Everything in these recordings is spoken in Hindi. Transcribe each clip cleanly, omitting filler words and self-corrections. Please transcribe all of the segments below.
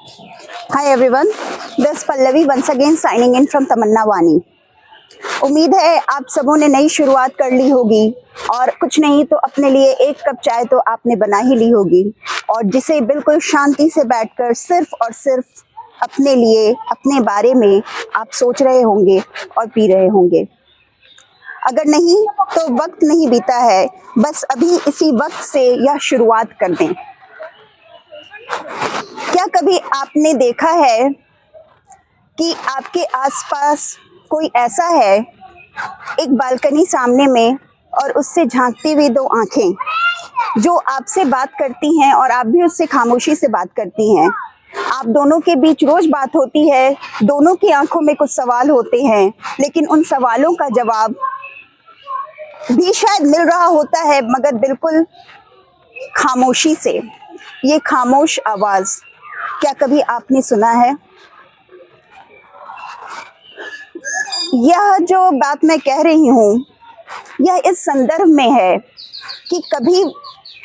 Hi everyone, this Pallavi once again signing in from तमन्ना वानी। उम्मीद है आप सबों ने नई शुरुआत कर ली होगी और कुछ नहीं तो अपने लिए एक कप चाय तो आपने बना ही ली होगी और जिसे बिल्कुल शांति से बैठकर सिर्फ और सिर्फ अपने लिए अपने बारे में आप सोच रहे होंगे और पी रहे होंगे। अगर नहीं तो वक्त नहीं बीता है, बस अभी इसी वक्त से यह शुरुआत कर दें। क्या कभी आपने देखा है कि आपके आसपास कोई ऐसा है, एक बालकनी सामने में और उससे झांकती हुई दो आंखें जो आपसे बात करती हैं और आप भी उससे खामोशी से बात करती हैं। आप दोनों के बीच रोज बात होती है, दोनों की आंखों में कुछ सवाल होते हैं, लेकिन उन सवालों का जवाब भी शायद मिल रहा होता है मगर बिल्कुल खामोशी से। ये खामोश आवाज क्या कभी आपने सुना है? यह जो बात मैं कह रही हूँ यह इस संदर्भ में है कि कभी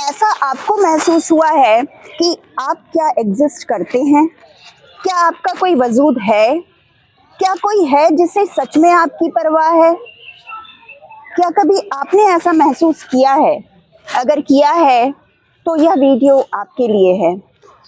ऐसा आपको महसूस हुआ है कि आप क्या एग्जिस्ट करते हैं? क्या आपका कोई वजूद है? क्या कोई है जिसे सच में आपकी परवाह है? क्या कभी आपने ऐसा महसूस किया है? अगर किया है तो यह वीडियो आपके लिए है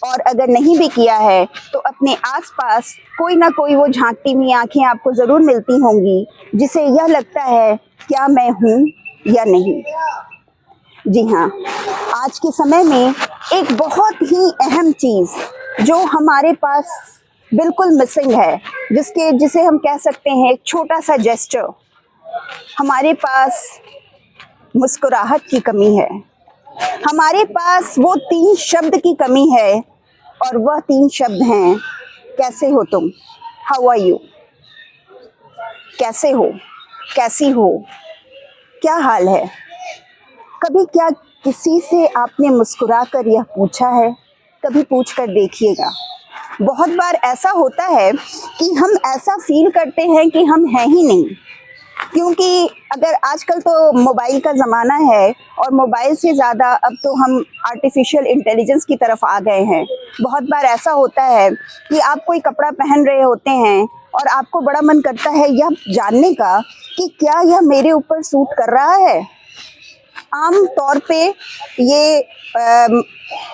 और अगर नहीं भी किया है तो अपने आसपास कोई ना कोई वो झांकती हुई आंखें आपको ज़रूर मिलती होंगी जिसे यह लगता है क्या मैं हूँ या नहीं। जी हाँ, आज के समय में एक बहुत ही अहम चीज़ जो हमारे पास बिल्कुल मिसिंग है, जिसे हम कह सकते हैं एक छोटा सा जेस्चर। हमारे पास मुस्कुराहट की कमी है, हमारे पास वो 3 शब्द की कमी है और वह 3 शब्द हैं कैसे हो तुम, हाउ आर यू। कैसे हो, कैसी हो, क्या हाल है? कभी क्या किसी से आपने मुस्कुरा कर यह पूछा है? कभी पूछ कर देखिएगा। बहुत बार ऐसा होता है कि हम ऐसा फील करते हैं कि हम हैं ही नहीं, क्योंकि अगर आजकल तो मोबाइल का ज़माना है और मोबाइल से ज़्यादा अब तो हम आर्टिफिशियल इंटेलिजेंस की तरफ आ गए हैं। बहुत बार ऐसा होता है कि आप कोई कपड़ा पहन रहे होते हैं और आपको बड़ा मन करता है यह जानने का कि क्या यह मेरे ऊपर सूट कर रहा है। आम तौर पे ये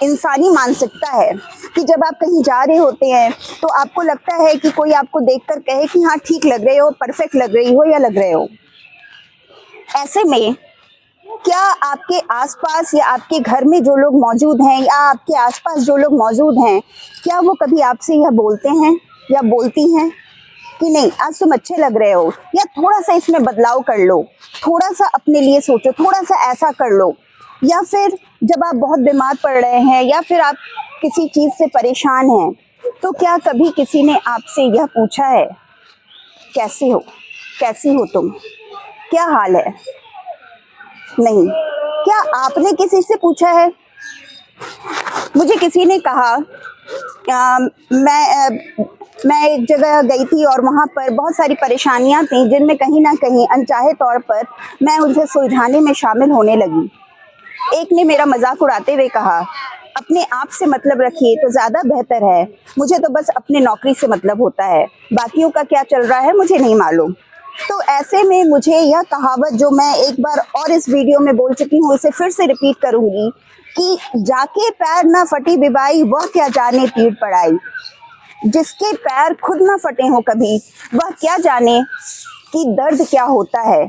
इंसानी मानसिकता है कि जब आप कहीं जा रहे होते हैं तो आपको लगता है कि कोई आपको देखकर कहे कि हाँ ठीक लग रहे हो, परफेक्ट लग रही हो या लग रहे हो। ऐसे में क्या आपके आसपास या आपके घर में जो लोग मौजूद हैं या आपके आसपास जो लोग मौजूद हैं, क्या वो कभी आपसे यह बोलते हैं या बोलती हैं कि नहीं आज तुम अच्छे लग रहे हो, या थोड़ा सा इसमें बदलाव कर लो, थोड़ा सा अपने लिए सोचो, थोड़ा सा ऐसा कर लो। या फिर जब आप बहुत बीमार पड़ रहे हैं या फिर आप किसी चीज़ से परेशान हैं तो क्या कभी किसी ने आपसे यह पूछा है कैसे हो, कैसी हो तुम, क्या हाल है? नहीं। क्या आपने किसी से पूछा है? मुझे किसी ने कहा मैं एक जगह गई थी और वहाँ पर बहुत सारी परेशानियाँ थीं जिनमें कहीं ना कहीं अनचाहे तौर पर मैं उनसे सुलझाने में शामिल होने लगी। एक ने मेरा मजाक उड़ाते हुए कहा, अपने आप से मतलब रखिए तो ज़्यादा बेहतर है, मुझे तो बस अपने नौकरी से मतलब होता है, बाकियों का क्या चल रहा है मुझे नहीं मालूम। तो ऐसे में मुझे यह कहावत जो मैं एक बार और इस वीडियो में बोल चुकी हूँ उसे फिर से रिपीट करूँगी कि जाके पैर ना फटी बिबाई वह क्या जाने पीड़ पड़ाई। जिसके पैर खुद ना फटे हों कभी वह क्या जाने कि दर्द क्या होता है।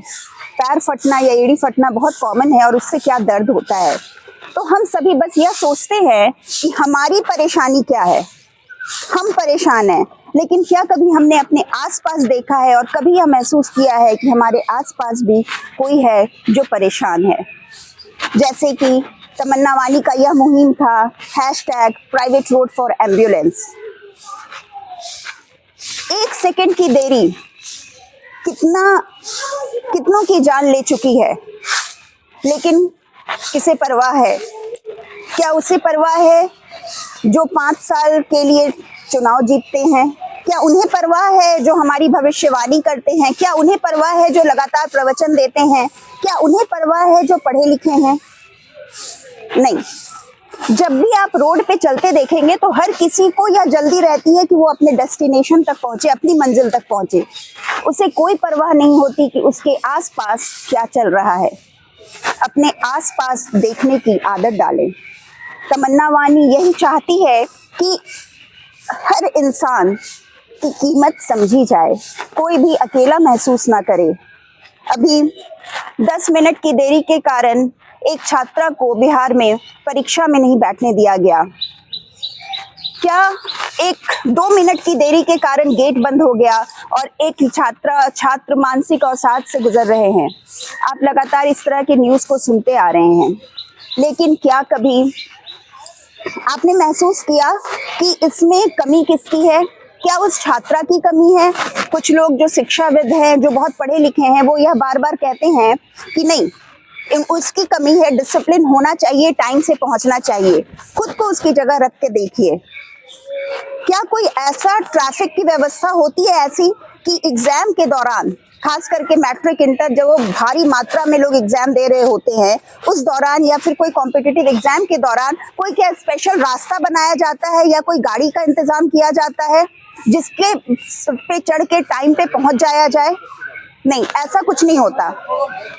पैर फटना या एड़ी फटना बहुत कॉमन है और उससे क्या दर्द होता है। तो हम सभी बस यह सोचते हैं कि हमारी परेशानी क्या है, हम परेशान हैं, लेकिन क्या कभी हमने अपने आसपास देखा है और कभी यह महसूस किया है कि हमारे आसपास भी कोई है जो परेशान है। जैसे कि तमन्ना वानी का यह मुहिम था #private road for ambulance. 1 second की देरी कितनों की जान ले चुकी है, लेकिन किसे परवाह है? क्या उसे परवाह है जो 5 साल के लिए चुनाव जीतते हैं? क्या उन्हें परवाह है जो हमारी भविष्यवाणी करते हैं? क्या उन्हें परवाह है जो लगातार प्रवचन देते हैं? क्या उन्हें परवाह है जो पढ़े लिखे हैं? नहीं। जब भी आप रोड पे चलते देखेंगे तो हर किसी को यह जल्दी रहती है कि वो अपने डेस्टिनेशन तक पहुंचे, अपनी मंजिल तक पहुंचे। उसे कोई परवाह नहीं होती कि उसके आसपास क्या चल रहा है। अपने आसपास देखने की आदत डालें। तमन्ना वानी यही चाहती है कि हर इंसान की कीमत समझी जाए, कोई भी अकेला महसूस ना करे। अभी 10 मिनट की देरी के कारण एक छात्रा को बिहार में परीक्षा में नहीं बैठने दिया गया। क्या 1-2 मिनट की देरी के कारण गेट बंद हो गया और एक छात्र मानसिक अवसाद से गुजर रहे हैं। आप लगातार इस तरह की न्यूज़ को सुनते आ रहे हैं, लेकिन क्या कभी आपने महसूस किया कि इसमें कमी किसकी है? क्या उस छात्रा की कमी है? कुछ लोग जो शिक्षाविद हैं, जो बहुत पढ़े लिखे हैं, वो यह बार बार कहते हैं कि नहीं, उसकी कमी है, डिसिप्लिन होना चाहिए, टाइम से पहुंचना चाहिए। खुद को उसकी जगह रख के देखिए। क्या कोई ऐसा ट्रैफिक की व्यवस्था होती है ऐसी कि एग्जाम के दौरान, खास करके मैट्रिक इंटर, जब वो भारी मात्रा में लोग एग्जाम दे रहे होते हैं उस दौरान, या फिर कोई कॉम्पिटिटिव एग्जाम के दौरान, कोई क्या स्पेशल रास्ता बनाया जाता है या कोई गाड़ी का इंतजाम किया जाता है जिसके पे चढ़ के टाइम पे पहुंच जाया जाए? नहीं, ऐसा कुछ नहीं होता।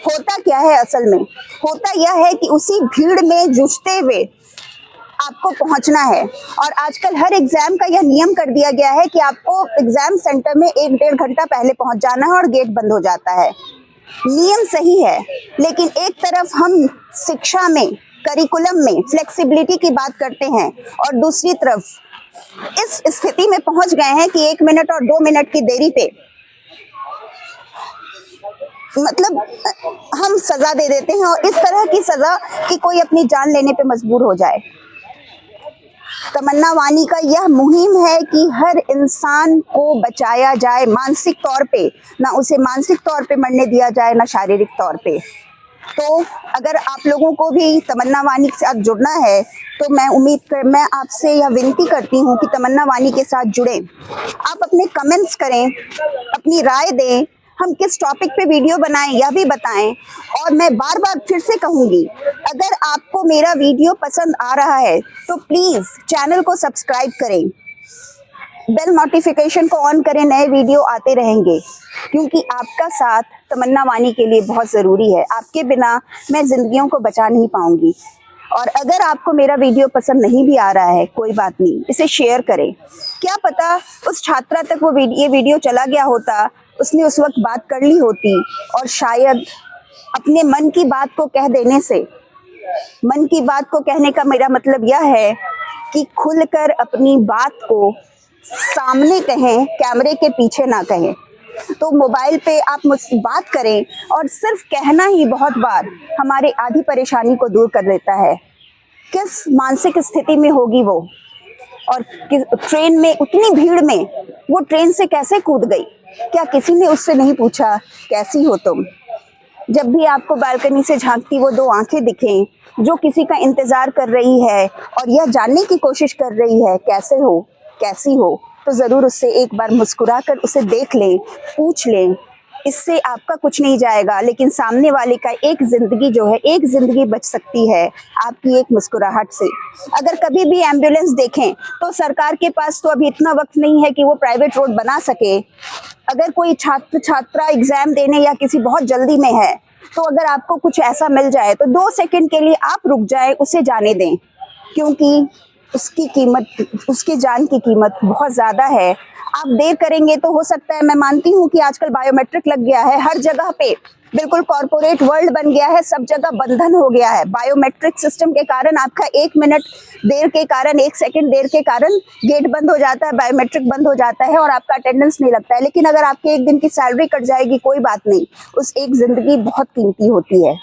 होता क्या है असल में? होता यह है कि उसी भीड़ में जूझते हुए आपको पहुंचना है। और आजकल हर एग्जाम का यह नियम कर दिया गया है कि आपको एग्जाम सेंटर में 1-1.5 घंटा पहले पहुंच जाना है और गेट बंद हो जाता है। नियम सही है, लेकिन एक तरफ हम शिक्षा में, करिकुलम में फ्लेक्सिबिलिटी की बात करते हैं और दूसरी तरफ इस स्थिति में पहुंच गए हैं कि 1 मिनट और 2 मिनट की देरी पे मतलब हम सजा दे देते हैं, और इस तरह की सजा कि कोई अपनी जान लेने पे मजबूर हो जाए। तमन्ना वानी का यह मुहिम है कि हर इंसान को बचाया जाए मानसिक तौर पे, ना उसे मानसिक तौर पे मरने दिया जाए, ना शारीरिक तौर पे। तो अगर आप लोगों को भी तमन्ना वानी के साथ जुड़ना है तो मैं आपसे यह विनती करती हूँ कि तमन्ना वानी के साथ जुड़ें। आप अपने कमेंट्स करें, अपनी राय दें, हम किस टॉपिक पे वीडियो बनाएं यह भी बताएं। और मैं बार बार फिर से कहूँगी, अगर आपको मेरा वीडियो पसंद आ रहा है तो प्लीज़ चैनल को सब्सक्राइब करें, बेल नोटिफिकेशन को ऑन करें, नए वीडियो आते रहेंगे, क्योंकि आपका साथ तमन्ना वानी के लिए बहुत ज़रूरी है। आपके बिना मैं ज़िंदगियों को बचा नहीं पाऊंगी। और अगर आपको मेरा वीडियो पसंद नहीं भी आ रहा है, कोई बात नहीं, इसे शेयर करें। क्या पता उस छात्रा तक वो ये वीडियो चला गया होता, उसने उस वक्त बात कर ली होती, और शायद अपने मन की बात को कह देने से, मन की बात को कहने का मेरा मतलब यह है कि खुलकर अपनी बात को सामने कहें, कैमरे के पीछे ना कहें। तो मोबाइल पे आप मुझसे बात करें, और सिर्फ कहना ही बहुत बार हमारे आधी परेशानी को दूर कर देता है। किस मानसिक स्थिति में होगी वो, और ट्रेन में उतनी भीड़ में वो ट्रेन से कैसे कूद गई? क्या किसी ने उससे नहीं पूछा कैसी हो तुम? जब भी आपको बालकनी से झांकती वो 2 आंखें दिखें जो किसी का इंतजार कर रही है और यह जानने की कोशिश कर रही है कैसे हो, कैसी हो, तो ज़रूर उससे एक बार मुस्कुराकर उसे देख लें, पूछ लें। इससे आपका कुछ नहीं जाएगा, लेकिन सामने वाले का एक ज़िंदगी जो है, एक ज़िंदगी बच सकती है आपकी एक मुस्कुराहट से। अगर कभी भी एम्बुलेंस देखें तो सरकार के पास तो अभी इतना वक्त नहीं है कि वो प्राइवेट रोड बना सके। अगर कोई छात्रा एग्ज़ाम देने या किसी बहुत जल्दी में है, तो अगर आपको कुछ ऐसा मिल जाए तो 2 सेकंड के लिए आप रुक जाए, उसे जाने दें, क्योंकि उसकी कीमत, उसकी जान की कीमत बहुत ज़्यादा है। आप देर करेंगे तो हो सकता है, मैं मानती हूँ कि आजकल बायोमेट्रिक लग गया है हर जगह पे, बिल्कुल कॉरपोरेट वर्ल्ड बन गया है, सब जगह बंधन हो गया है। बायोमेट्रिक सिस्टम के कारण आपका 1 मिनट देर के कारण, 1 सेकंड देर के कारण गेट बंद हो जाता है, बायोमेट्रिक बंद हो जाता है और आपका अटेंडेंस नहीं लगता है। लेकिन अगर आपके 1 दिन की सैलरी कट जाएगी, कोई बात नहीं, उस एक जिंदगी बहुत कीमती होती है।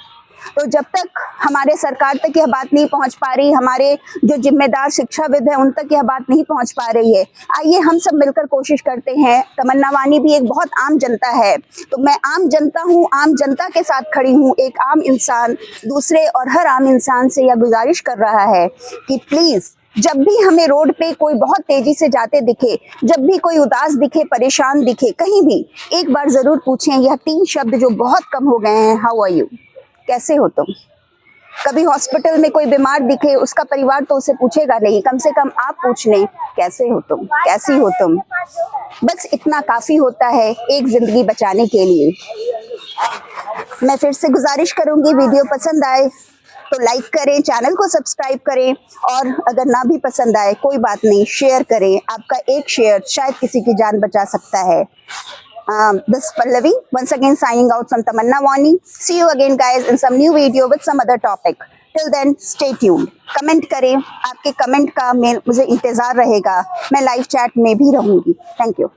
तो जब तक हमारे सरकार तक यह बात नहीं पहुंच पा रही, हमारे जो जिम्मेदार शिक्षाविद हैं उन तक यह बात नहीं पहुंच पा रही है, आइए हम सब मिलकर कोशिश करते हैं। तमन्ना वानी भी एक बहुत आम जनता है, तो मैं आम जनता हूं, आम जनता के साथ खड़ी हूं। एक आम इंसान दूसरे और हर आम इंसान से यह गुजारिश कर रहा है कि प्लीज़, जब भी हमें रोड पे कोई बहुत तेजी से जाते दिखे, जब भी कोई उदास दिखे, परेशान दिखे, कहीं भी एक बार ज़रूर पूछें यह 3 शब्द जो बहुत कम हो गए हैं, हाउ आर यू, कैसे हो तुम। कभी हॉस्पिटल में कोई बीमार दिखे, उसका परिवार तो उसे पूछेगा नहीं, कम से कम आप पूछ लें कैसे हो तुम, कैसी हो तुम। बस इतना काफी होता है एक जिंदगी बचाने के लिए। मैं फिर से गुजारिश करूंगी, वीडियो पसंद आए तो लाइक करें, चैनल को सब्सक्राइब करें, और अगर ना भी पसंद आए कोई बात नहीं, शेयर करें। आपका एक शेयर शायद किसी की जान बचा सकता है। This Pallavi once again signing out from Tamanna Wani. See you again guys in some new video with some other topic. Till then stay tuned. Comment करें, आपके कमेंट का मुझे इंतजार रहेगा। मैं लाइव चैट में भी रहूंगी। Thank you.